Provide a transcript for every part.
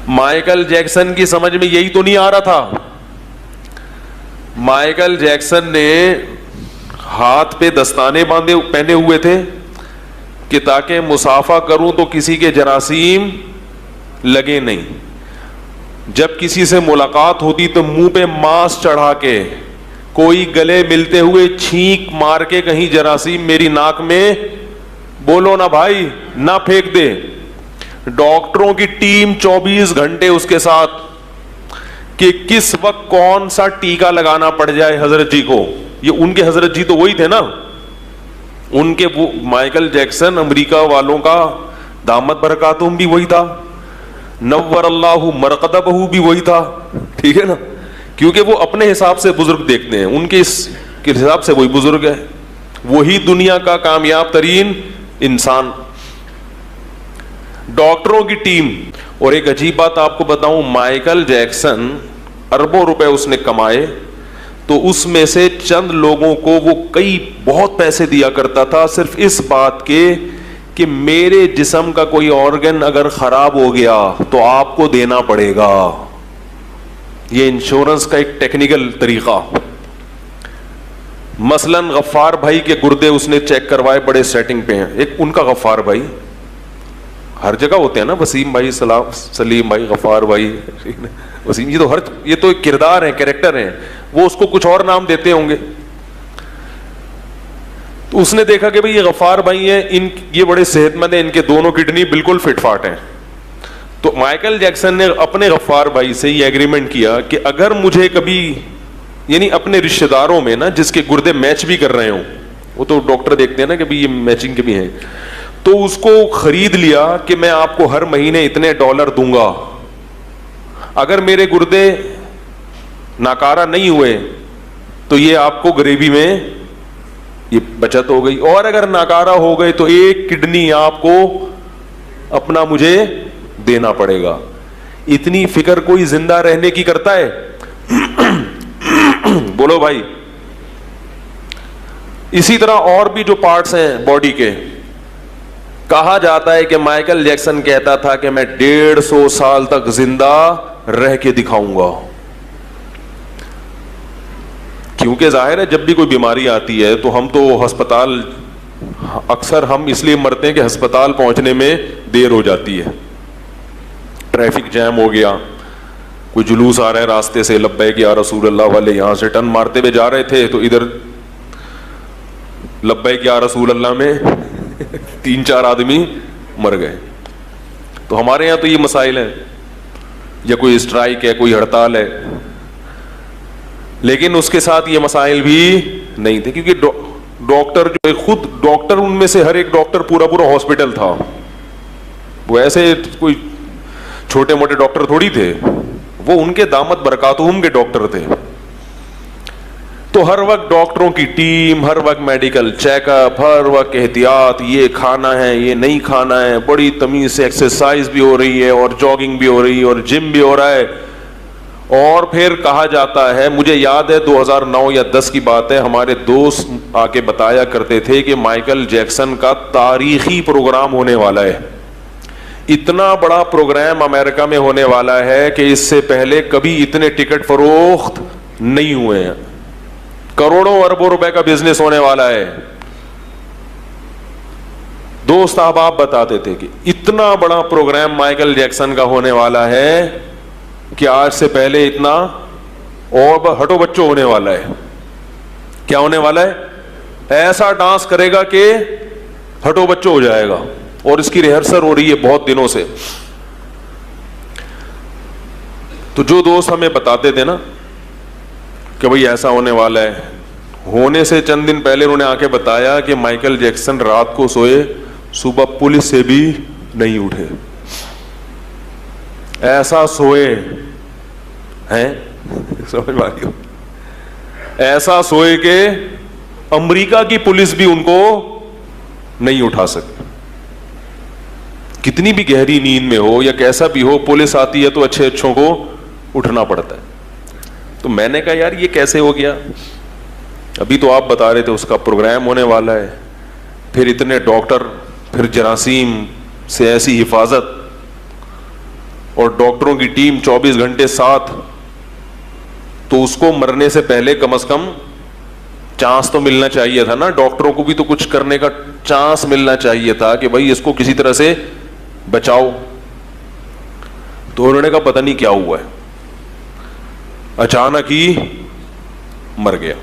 Michael Jackson کی سمجھ میں یہی تو نہیں آ رہا تھا. مائیکل جیکسن نے ہاتھ پہ دستانے پہنے ہوئے تھے کہ تاکہ مسافہ کروں تو کسی کے جراثیم لگے نہیں. جب کسی سے ملاقات ہوتی تو منہ پہ ماسک چڑھا کے, کوئی گلے ملتے ہوئے چھینک مار کے کہیں جراثیم میری ناک میں, بولو نا بھائی, نہ پھینک دے. ڈاکٹروں کی ٹیم 24 گھنٹے اس کے ساتھ کہ کس وقت کون سا ٹیکا لگانا پڑ جائے حضرت جی کو. یہ ان کے حضرت جی تو وہی تھے نا, ان کے وہ مائیکل جیکسن امریکہ والوں کا دامت برکاتہم بھی وہی تھا, نور اللہ مرقدبہ بھی وہی تھا, ٹھیک ہے نا, کیونکہ وہ اپنے حساب سے بزرگ دیکھتے ہیں, ان کے اس کے حساب سے وہی بزرگ ہے, وہی دنیا کا کامیاب ترین انسان. ڈاکٹروں کی ٹیم. اور ایک عجیب بات آپ کو بتاؤں, مائیکل جیکسن اربوں روپے اس نے کمائے تو اس میں سے چند لوگوں کو وہ بہت پیسے دیا کرتا تھا صرف اس بات کے کہ میرے جسم کا کوئی آرگن اگر خراب ہو گیا تو آپ کو دینا پڑے گا. یہ انشورنس کا ایک ٹیکنیکل طریقہ. مثلا غفار بھائی کے گردے اس نے چیک کروائے, بڑے سیٹنگ پہ ہیں. ایک ان کا غفار بھائی, ہر جگہ ہوتے ہیں نا, وسیم بھائی, سلیم بھائی, غفار بھائی, وسیم, یہ تو ایک کردار ہیں, کیریکٹر ہیں, وہ اس کو کچھ اور نام دیتے ہوں گے. تو اس نے دیکھا کہ بھئی یہ غفار بھائی ہیں, یہ بڑے صحت مند ہیں, ان کے دونوں کڈنی بالکل فٹ فاٹ ہیں. تو مائیکل جیکسن نے اپنے غفار بھائی سے یہ ایگریمنٹ کیا کہ اگر مجھے کبھی, یعنی اپنے رشتہ داروں میں نا جس کے گردے میچ بھی کر رہے ہوں, وہ تو ڈاکٹر دیکھتے ہیں نا کہ بھئی یہ میچنگ کے بھی ہیں, تو اس کو خرید لیا کہ میں آپ کو ہر مہینے اتنے ڈالر دوں گا, اگر میرے گردے ناکارہ نہیں ہوئے تو یہ آپ کو غریبی میں یہ بچت ہو گئی, اور اگر ناکارہ ہو گئے تو ایک کڈنی آپ کو اپنا مجھے دینا پڑے گا. اتنی فکر کوئی زندہ رہنے کی کرتا ہے؟ بولو بھائی. اسی طرح اور بھی جو پارٹس ہیں باڈی کے, کہا جاتا ہے کہ مائیکل جیکسن کہتا تھا کہ میں 150 سال تک زندہ رہ کے دکھاؤں گا, کیونکہ ظاہر ہے جب بھی کوئی بیماری آتی ہے تو ہم تو ہسپتال, اکثر ہم اس لیے مرتے ہیں کہ ہسپتال پہنچنے میں دیر ہو جاتی ہے, ٹریفک جیم ہو گیا, کوئی جلوس آ رہا ہے راستے سے, لبیک یا رسول اللہ والے یہاں سے ٹرن مارتے ہوئے جا رہے تھے تو ادھر لبیک یا رسول اللہ میں 3-4 آدمی مر گئے. تو ہمارے یہاں تو یہ مسائل ہیں, یا کوئی اسٹرائک ہے, کوئی ہڑتال ہے, لیکن اس کے ساتھ یہ مسائل بھی نہیں تھے, کیونکہ ڈاکٹر جو خود ڈاکٹر, ان میں سے ہر ایک ڈاکٹر پورا ہاسپٹل تھا, وہ ایسے کوئی چھوٹے موٹے ڈاکٹر تھوڑی تھے, وہ ان کے دامت برکاتہم کے ڈاکٹر تھے. تو ہر وقت ڈاکٹروں کی ٹیم, ہر وقت میڈیکل چیک اپ, ہر وقت احتیاط, یہ کھانا ہے, یہ نہیں کھانا ہے, بڑی تمیز سے ایکسرسائز بھی ہو رہی ہے اور جاگنگ بھی ہو رہی ہے اور جم بھی ہو رہا ہے. اور پھر کہا جاتا ہے, مجھے یاد ہے 2009 یا 10 کی بات ہے, ہمارے دوست آ کے بتایا کرتے تھے کہ مائیکل جیکسن کا تاریخی پروگرام ہونے والا ہے. اتنا بڑا پروگرام امریکہ میں ہونے والا ہے کہ اس سے پہلے کبھی اتنے ٹکٹ فروخت نہیں ہوئے ہیں, کروڑوں اربوں روپے کا بزنس ہونے والا ہے. دوست احباب بتاتے تھے کہ اتنا بڑا پروگرام مائیکل جیکسن کا ہونے والا ہے کہ آج سے پہلے اتنا, اور ہٹو بچوں ہونے والا ہے. کیا ہونے والا ہے؟ ایسا ڈانس کرے گا کہ ہٹو بچوں ہو جائے گا, اور اس کی ریہرسل ہو رہی ہے بہت دنوں سے. تو جو دوست ہمیں بتاتے تھے نا کہ بھئی ایسا ہونے والا ہے, ہونے سے چند دن پہلے انہوں نے آ کے بتایا کہ مائیکل جیکسن رات کو سوئے, صبح پولیس سے بھی نہیں اٹھے. ایسا سوئے ہیں, سمجھ میں آ رہی ہو, ایسا سوئے کہ امریکہ کی پولیس بھی ان کو نہیں اٹھا سکے. کتنی بھی گہری نیند میں ہو یا کیسا بھی ہو, پولیس آتی ہے تو اچھے اچھوں کو اٹھنا پڑتا ہے. تو میں نے کہا یار یہ کیسے ہو گیا؟ ابھی تو آپ بتا رہے تھے اس کا پروگرام ہونے والا ہے, پھر اتنے ڈاکٹر, پھر جراثیم سے ایسی حفاظت, اور ڈاکٹروں کی ٹیم 24 گھنٹے ساتھ, تو اس کو مرنے سے پہلے کم از کم چانس تو ملنا چاہیے تھا نا, ڈاکٹروں کو بھی تو کچھ کرنے کا چانس ملنا چاہیے تھا کہ بھائی اس کو کسی طرح سے بچاؤ. تو انہوں نے کہا پتہ نہیں کیا ہوا ہے, اچانک ہی مر گیا.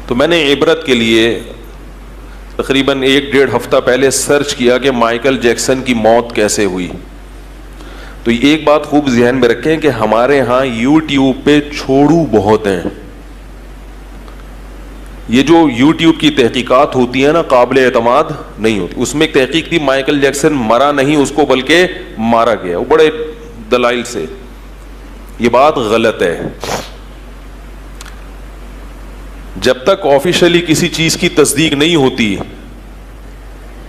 تو میں نے عبرت کے لیے تقریباً 1-1.5 ہفتہ پہلے سرچ کیا کہ مائیکل جیکسن کی موت کیسے ہوئی. تو ایک بات خوب ذہن میں رکھیں کہ ہمارے ہاں یوٹیوب پہ چھوڑو بہت ہیں. یہ جو یوٹیوب کی تحقیقات ہوتی ہیں نا, قابل اعتماد نہیں ہوتی. اس میں ایک تحقیق تھی, مائیکل جیکسن مرا نہیں, اس کو بلکہ مارا گیا, وہ بڑے دلائل سے. یہ بات غلط ہے. جب تک آفیشلی کسی چیز کی تصدیق نہیں ہوتی,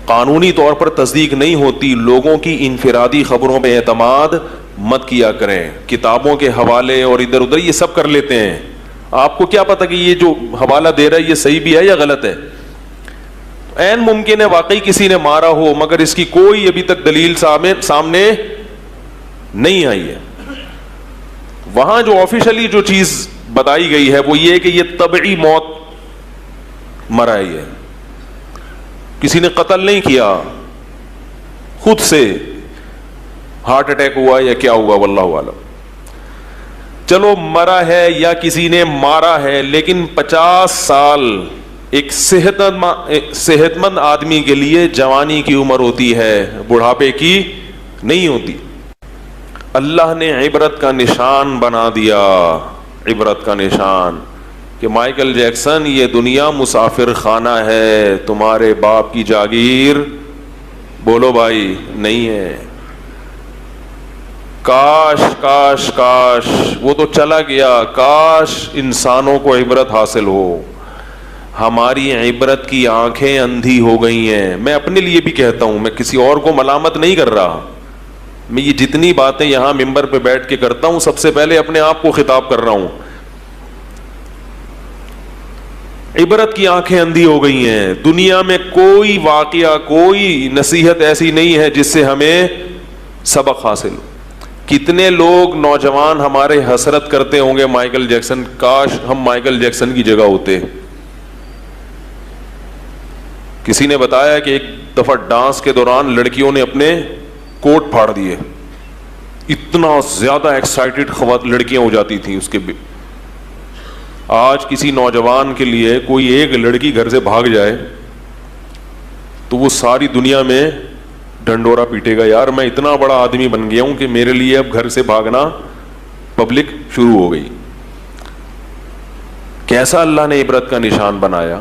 قانونی طور پر تصدیق نہیں ہوتی, لوگوں کی انفرادی خبروں پہ اعتماد مت کیا کریں. کتابوں کے حوالے اور ادھر ادھر یہ سب کر لیتے ہیں. آپ کو کیا پتا کہ یہ جو حوالہ دے رہا ہے یہ صحیح بھی ہے یا غلط ہے. عین ممکن ہے واقعی کسی نے مارا ہو, مگر اس کی کوئی ابھی تک دلیل سامنے نہیں آئی ہے. وہاں جو آفیشلی جو چیز بتائی گئی ہے وہ یہ کہ یہ طبعی موت مرا ہے, کسی نے قتل نہیں کیا, خود سے ہارٹ اٹیک ہوا یا کیا ہوا واللہ اعلم. چلو مرا ہے یا کسی نے مارا ہے, لیکن 50 سال ایک صحت مند آدمی کے لیے جوانی کی عمر ہوتی ہے, بڑھاپے کی نہیں ہوتی. اللہ نے عبرت کا نشان بنا دیا, عبرت کا نشان, کہ مائیکل جیکسن یہ دنیا مسافر خانہ ہے, تمہارے باپ کی جاگیر بولو بھائی نہیں ہے. کاش کاش کاش وہ تو چلا گیا, کاش انسانوں کو عبرت حاصل ہو. ہماری عبرت کی آنکھیں اندھی ہو گئی ہیں. میں اپنے لیے بھی کہتا ہوں, میں کسی اور کو ملامت نہیں کر رہا. میں یہ جتنی باتیں یہاں ممبر پہ بیٹھ کے کرتا ہوں, سب سے پہلے اپنے آپ کو خطاب کر رہا ہوں. عبرت کی آنکھیں اندھی ہو گئی ہیں. دنیا میں کوئی واقعہ, کوئی نصیحت ایسی نہیں ہے جس سے ہمیں سبق حاصل ہو. کتنے لوگ نوجوان ہمارے حسرت کرتے ہوں گے مائیکل جیکسن, کاش ہم مائیکل جیکسن کی جگہ ہوتے. کسی نے بتایا کہ ایک دفعہ ڈانس کے دوران لڑکیوں نے اپنے کوٹ پھاڑ دیے, اتنا زیادہ ایکسائٹڈ لڑکیاں ہو جاتی تھیں اس کے. آج کسی نوجوان کے لیے کوئی ایک لڑکی گھر سے بھاگ جائے تو وہ ساری دنیا میں ڈنڈورا پیٹے گا, یار میں اتنا بڑا آدمی بن گیا ہوں کہ میرے لیے اب گھر سے بھاگنا پبلک شروع ہو گئی. کیسا اللہ نے عبرت کا نشان بنایا.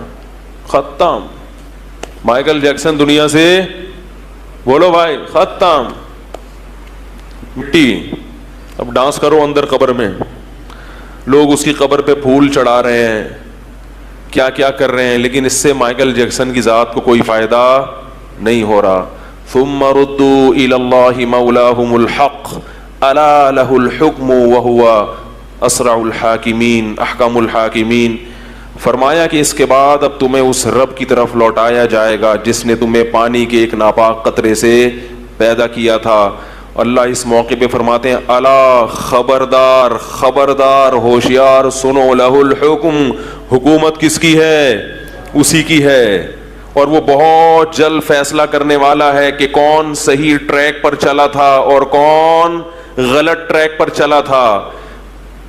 ختم. مائیکل جیکسن دنیا سے بولو بھائی ختم, مٹی. اب ڈانس کرو اندر قبر میں, لوگ اس کی قبر پہ پھول چڑھا رہے ہیں, کیا کیا کر رہے ہیں, لیکن اس سے مائیکل جیکسن کی ذات کو کوئی فائدہ نہیں ہو رہا. ثم ردوا الى الله مولاهم الحق الا له الحكم وهو اسرع الحاکمین احکم الحاکمین. فرمایا کہ اس کے بعد اب تمہیں اس رب کی طرف لوٹایا جائے گا جس نے تمہیں پانی کے ایک ناپاک قطرے سے پیدا کیا تھا. اللہ اس موقع پہ فرماتے ہیں الا, خبردار خبردار ہوشیار سنو, لہ الحکم, حکومت کس کی ہے؟ اسی کی ہے, اور وہ بہت جلد فیصلہ کرنے والا ہے کہ کون صحیح ٹریک پر چلا تھا اور کون غلط ٹریک پر چلا تھا.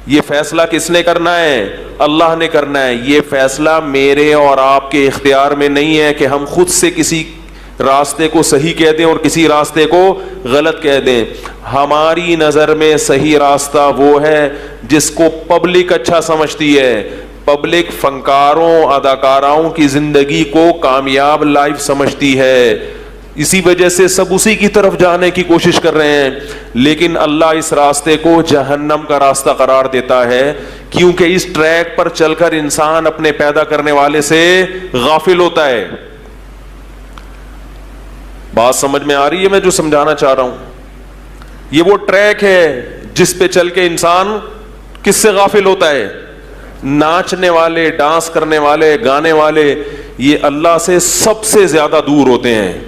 یہ فیصلہ کس نے کرنا ہے؟ اللہ نے کرنا ہے. یہ فیصلہ میرے اور آپ کے اختیار میں نہیں ہے کہ ہم خود سے کسی راستے کو صحیح کہہ دیں اور کسی راستے کو غلط کہہ دیں. ہماری نظر میں صحیح راستہ وہ ہے جس کو پبلک اچھا سمجھتی ہے. پبلک فنکاروں اداکاراؤں کی زندگی کو کامیاب لائف سمجھتی ہے, اسی وجہ سے سب اسی کی طرف جانے کی کوشش کر رہے ہیں. لیکن اللہ اس راستے کو جہنم کا راستہ قرار دیتا ہے, کیونکہ اس ٹریک پر چل کر انسان اپنے پیدا کرنے والے سے غافل ہوتا ہے. بات سمجھ میں آ رہی ہے میں جو سمجھانا چاہ رہا ہوں؟ یہ وہ ٹریک ہے جس پہ چل کے انسان کس سے غافل ہوتا ہے؟ ناچنے والے, ڈانس کرنے والے, گانے والے, یہ اللہ سے سب سے زیادہ دور ہوتے ہیں.